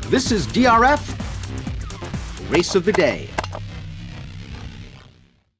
This is DRF Race of the Day.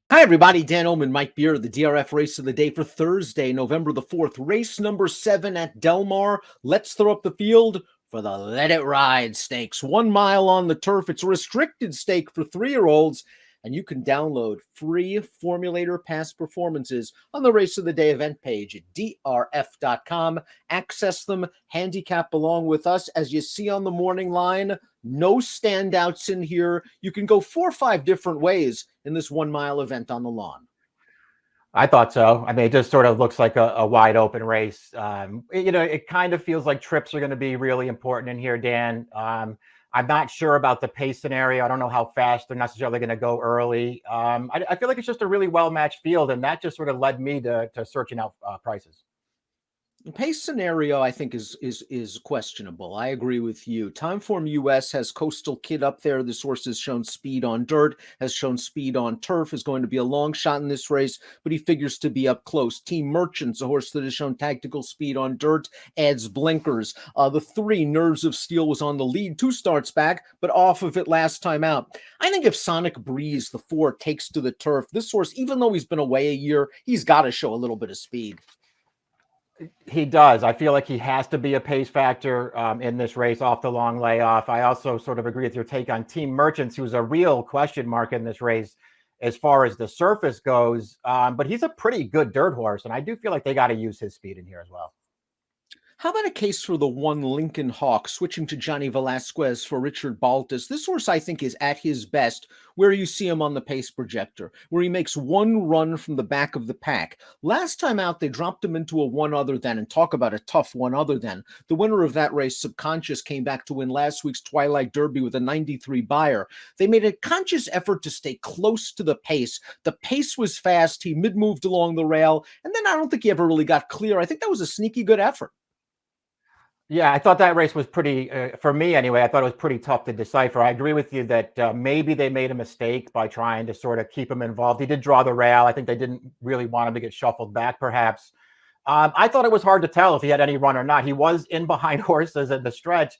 Hi, everybody. Dan Illman, Mike Beer, the DRF Race of the Day for Thursday, November the 4th. Race number 7 at Del Mar. Let's throw up the field for the Let It Ride Stakes. 1 mile on the turf. It's a restricted stake for 3-year-olds. And you can download free Formulator past performances on the Race of the Day event page at drf.com. Access them, handicap along with us. As you see on the morning line, no standouts in here. You can go 4 or 5 different ways in this 1 mile event on the lawn. I thought so. I mean, it just sort of looks like a wide open race. It kind of feels like trips are going to be really important in here, Dan. I'm not sure about the pace scenario. I don't know how fast they're necessarily going to go early. I feel like it's just a really well-matched field, and that just sort of led me to searching out prices. The pace scenario, I think, is questionable. I agree with you. Timeform US has Coastal Kid up there. This horse has shown speed on dirt, has shown speed on turf, is going to be a long shot in this race, but he figures to be up close. Team Merchants, a horse that has shown tactical speed on dirt, adds blinkers. The 3, Nerves of Steel, was on the lead 2 starts back, but off of it last time out. I think if Sonic Breeze, the 4, takes to the turf, this horse, even though he's been away a year, he's got to show a little bit of speed. He does. I feel like he has to be a pace factor in this race off the long layoff. I also sort of agree with your take on Team Merchants, who's a real question mark in this race as far as the surface goes. But he's a pretty good dirt horse, and I do feel like they got to use his speed in here as well. How about a case for the 1 Lincoln Hawk, switching to Johnny Velasquez for Richard Baltas? This horse, I think, is at his best where you see him on the pace projector, where he makes 1 run from the back of the pack. Last time out, they dropped him into a 1 other than, and talk about a tough 1 other than. The winner of that race, Subconscious, came back to win last week's Twilight Derby with a 93 buyer. They made a conscious effort to stay close to the pace. The pace was fast. He mid-moved along the rail, and then I don't think he ever really got clear. I think that was a sneaky good effort. Yeah, I thought that race was pretty, for me anyway, I thought it was pretty tough to decipher. I agree with you that maybe they made a mistake by trying to sort of keep him involved. He did draw the rail. I think they didn't really want him to get shuffled back, perhaps. I thought it was hard to tell if he had any run or not. He was in behind horses at the stretch.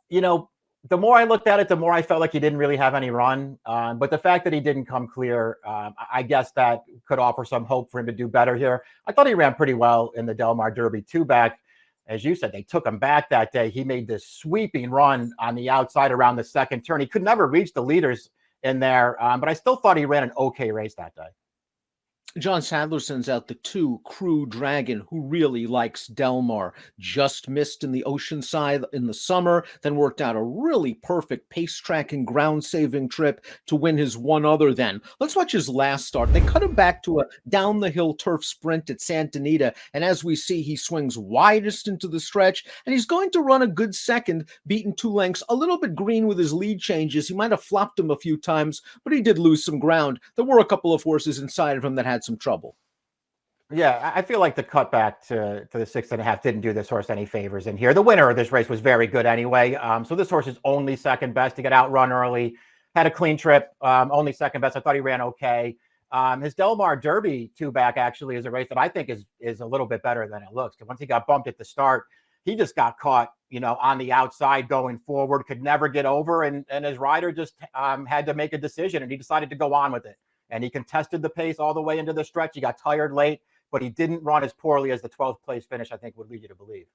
You know, the more I looked at it, the more I felt like he didn't really have any run. But the fact that he didn't come clear, I guess that could offer some hope for him to do better here. I thought he ran pretty well in the Del Mar Derby 2-back. As you said, they took him back that day. He made this sweeping run on the outside around the second turn. He could never reach the leaders in there, but I still thought he ran an okay race that day. John Sadler sends out the 2, Crew Dragon, who really likes Del Mar. Just missed in the Oceanside in the summer, then worked out a really perfect pace track and ground saving trip to win his 1 other than. Let's watch his last start. They cut him back to a down the hill turf sprint at Santa Anita, and as we see, he swings widest into the stretch, and he's going to run a good second, beaten 2 lengths, a little bit green with his lead changes. He might have flopped him a few times, but he did lose some ground. There were a couple of horses inside of him that had some trouble. Yeah, I feel like the cutback to the 6.5 didn't do this horse any favors in here. The winner of this race was very good anyway. So this horse is only second best. He got outrun early, had a clean trip, only second best. I thought he ran okay. His Del Mar Derby 2-back actually is a race that I think is a little bit better than it looks. Because once he got bumped at the start, he just got caught, on the outside going forward, could never get over. And his rider just had to make a decision, and he decided to go on with it. And he contested the pace all the way into the stretch. He got tired late, but he didn't run as poorly as the 12th place finish, I think, would lead you to believe.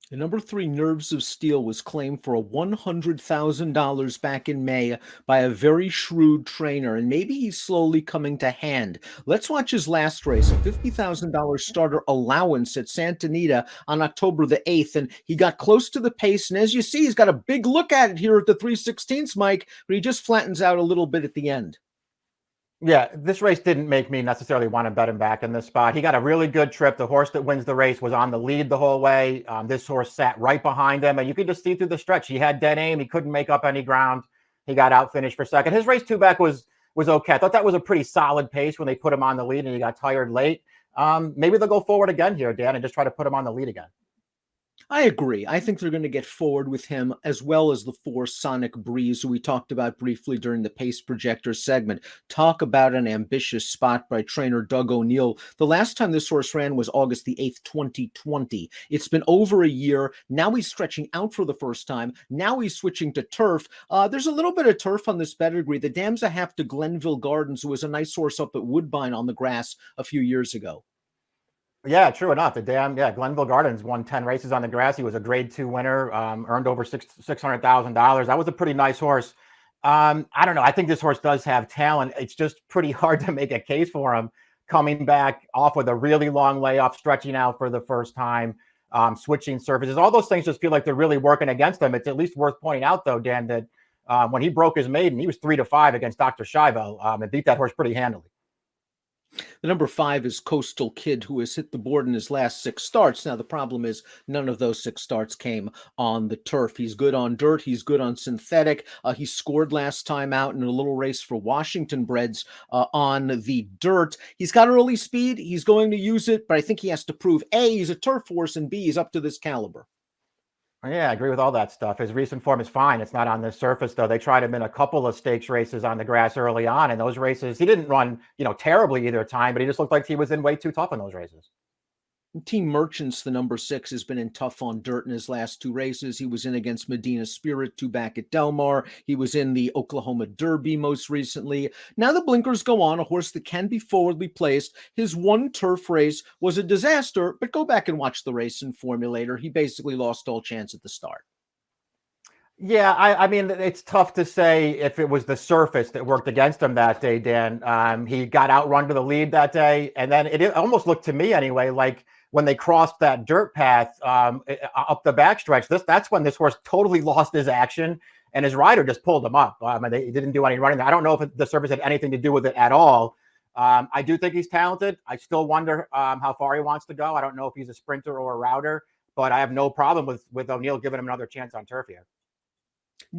The number 3, Nerves of Steel, was claimed for a $100,000 back in May by a very shrewd trainer, and maybe he's slowly coming to hand. Let's watch his last race, a $50,000 starter allowance at Santa Anita on October the 8th, and he got close to the pace, and as you see, he's got a big look at it here at the 3/16, Mike, but he just flattens out a little bit at the end. Yeah, this race didn't make me necessarily want to bet him back in this spot. He got a really good trip. The horse that wins the race was on the lead the whole way. This horse sat right behind him, and you could just see through the stretch. He had dead aim. He couldn't make up any ground. He got out finished for second. His race 2-back was okay. I thought that was a pretty solid pace when they put him on the lead and he got tired late. Maybe they'll go forward again here, Dan, and just try to put him on the lead again. I agree. I think they're going to get forward with him, as well as the 4 Sonic Breeze, who we talked about briefly during the Pace Projector segment. Talk about an ambitious spot by trainer Doug O'Neill. The last time this horse ran was August the 8th, 2020. It's been over a year. Now he's stretching out for the first time. Now he's switching to turf. There's a little bit of turf on this pedigree. The dam's a half to Glenville Gardens, who was a nice horse up at Woodbine on the grass a few years ago. Yeah, true enough. Glenville Gardens won 10 races on the grass. He was a grade 2 winner, earned over $600,000. That was a pretty nice horse. I don't know. I think this horse does have talent. It's just pretty hard to make a case for him coming back off with a really long layoff, stretching out for the first time, switching surfaces. All those things just feel like they're really working against him. It's at least worth pointing out, though, Dan, that when he broke his maiden, he was 3-5 against Dr. Shivo and beat that horse pretty handily. The number 5 is Coastal Kid, who has hit the board in his last 6 starts. Now, the problem is none of those 6 starts came on the turf. He's good on dirt. He's good on synthetic. He scored last time out in a little race for Washington Breds on the dirt. He's got early speed. He's going to use it, but I think he has to prove, A, he's a turf horse, and B, he's up to this caliber. Yeah, I agree with all that stuff. His recent form is fine. It's not on the surface, though. They tried him in a couple of stakes races on the grass early on. And those races, he didn't run, terribly either time, but he just looked like he was in way too tough in those races. Team Merchants, the number 6, has been in tough on dirt in his last 2 races. He was in against Medina Spirit 2 back at Del Mar. He was in the Oklahoma Derby most recently. Now the blinkers go on, a horse that can be forwardly placed. His 1 turf race was a disaster, but go back and watch the race in Formulator. He basically lost all chance at the start. Yeah, I mean, it's tough to say if it was the surface that worked against him that day, Dan. He got outrun to the lead that day, and then it almost looked to me anyway like when they crossed that dirt path up the backstretch, that's when this horse totally lost his action, and his rider just pulled him up. They didn't do any running. I don't know if the surface had anything to do with it at all. I do think he's talented. I still wonder how far he wants to go. I don't know if he's a sprinter or a router, but I have no problem with O'Neill giving him another chance on turf here.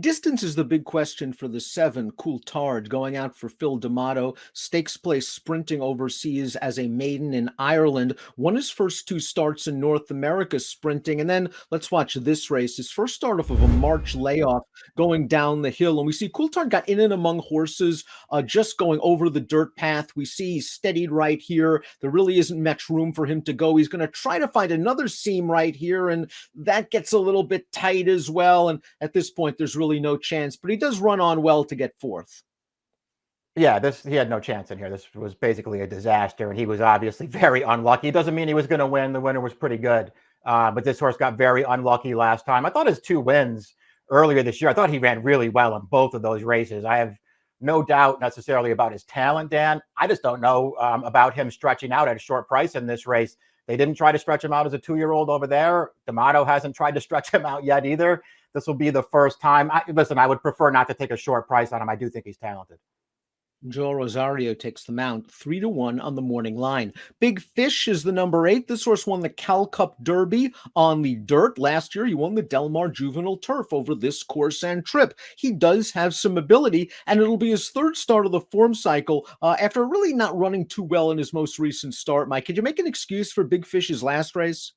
Distance is the big question for the 7, Coulthard, going out for Phil D'Amato. Stakes place sprinting overseas as a maiden in Ireland. Won his first 2 starts in North America sprinting. And then let's watch this race. His first start off of a March layoff going down the hill. And we see Coulthard got in and among horses just going over the dirt path. We see he's steadied right here. There really isn't much room for him to go. He's going to try to find another seam right here. And that gets a little bit tight as well. And at this point, there's really no chance, but he does run on well to get 4th. Yeah, he had no chance in here. This was basically a disaster, and he was obviously very unlucky. It doesn't mean he was going to win. The winner was pretty good, but this horse got very unlucky last time. I thought his 2 wins earlier this year, I thought he ran really well in both of those races. I have no doubt necessarily about his talent, Dan. I just don't know about him stretching out at a short price in this race. They didn't try to stretch him out as a 2-year-old over there. D'Amato hasn't tried to stretch him out yet either. This will be the first time. Listen, I would prefer not to take a short price on him. I do think he's talented. Joel Rosario takes the mount 3-1 on the morning line. Big Fish is the number 8. This horse won the Cal Cup Derby on the dirt. Last year, he won the Del Mar Juvenile Turf over this course and trip. He does have some ability, and it'll be his 3rd start of the form cycle after really not running too well in his most recent start. Mike, could you make an excuse for Big Fish's last race?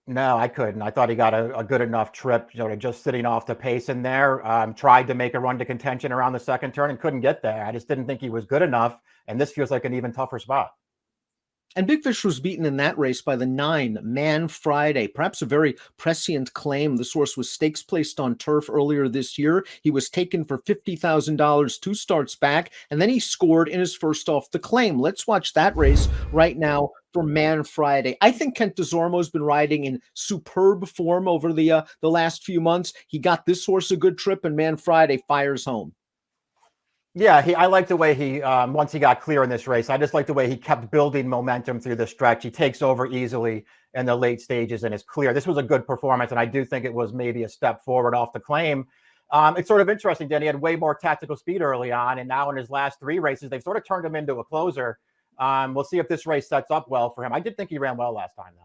No, I couldn't. I thought he got a good enough trip, just sitting off the pace in there. Tried to make a run to contention around the 2nd turn and couldn't get there. I just didn't think he was good enough, and this feels like an even tougher spot. And Big Fish was beaten in that race by the 9, Man Friday. Perhaps a very prescient claim. This horse was stakes placed on turf earlier this year. He was taken for $50,000 2 starts back, and then he scored in his first off the claim. Let's watch that race right now for Man Friday. I think Kent DeZormo's been riding in superb form over the last few months. He got this horse a good trip, and Man Friday fires home. Yeah, I like the way he, once he got clear in this race, I just like the way he kept building momentum through the stretch. He takes over easily in the late stages and is clear. This was a good performance, and I do think it was maybe a step forward off the claim. It's sort of interesting that he had way more tactical speed early on, and now in his last 3 races, they've sort of turned him into a closer. We'll see if this race sets up well for him. I did think he ran well last time, though.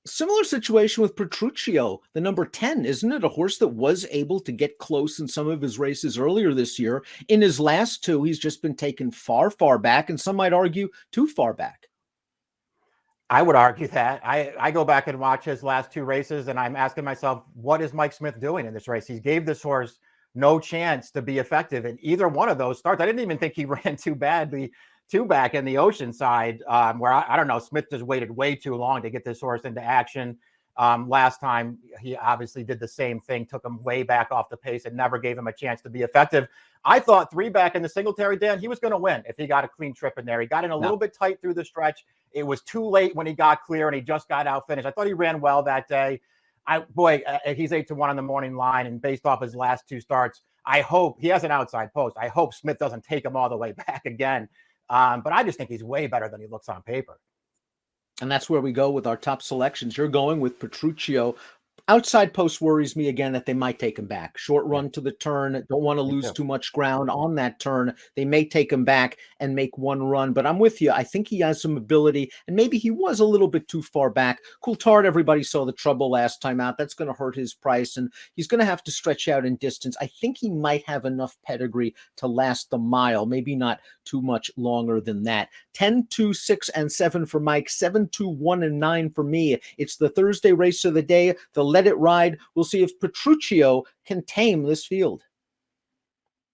Similar situation with Petruccio, the number 10, isn't it? A horse that was able to get close in some of his races earlier this year. In his last 2, he's just been taken far, far back, and some might argue too far back. I would argue that. I go back and watch his last two races, and I'm asking myself, what is Mike Smith doing in this race? He gave this horse no chance to be effective in either one of those starts. I didn't even think he ran too badly, two back in the Oceanside, where I don't know, Smith just waited way too long to get this horse into action. Last time, he obviously did the same thing, took him way back off the pace and never gave him a chance to be effective. I thought three back in the Singletary, Dan, he was going to win if he got a clean trip in there. He got in a little bit tight through the stretch. It was too late when he got clear and he just got out finished. I thought he ran well that day. He's 8-1 on the morning line, and based off his last two starts, I hope he has an outside post. I hope Smith doesn't take him all the way back again. But I just think he's way better than he looks on paper. And that's where we go with our top selections. You're going with Petruccio. Outside post worries me again that they might take him back. Short run to the turn. Don't want to lose too much ground on that turn. They may take him back and make one run. But I'm with you. I think he has some ability. And maybe he was a little bit too far back. Coulthard, everybody saw the trouble last time out. That's going to hurt his price. And he's going to have to stretch out in distance. I think he might have enough pedigree to last the mile. Maybe not too much longer than that. 10, 2, 6, and 7 for Mike. 7, 2, 1, and 9 for me. It's the Thursday race of the day. The Let It Ride. We'll see if Petruccio can tame this field.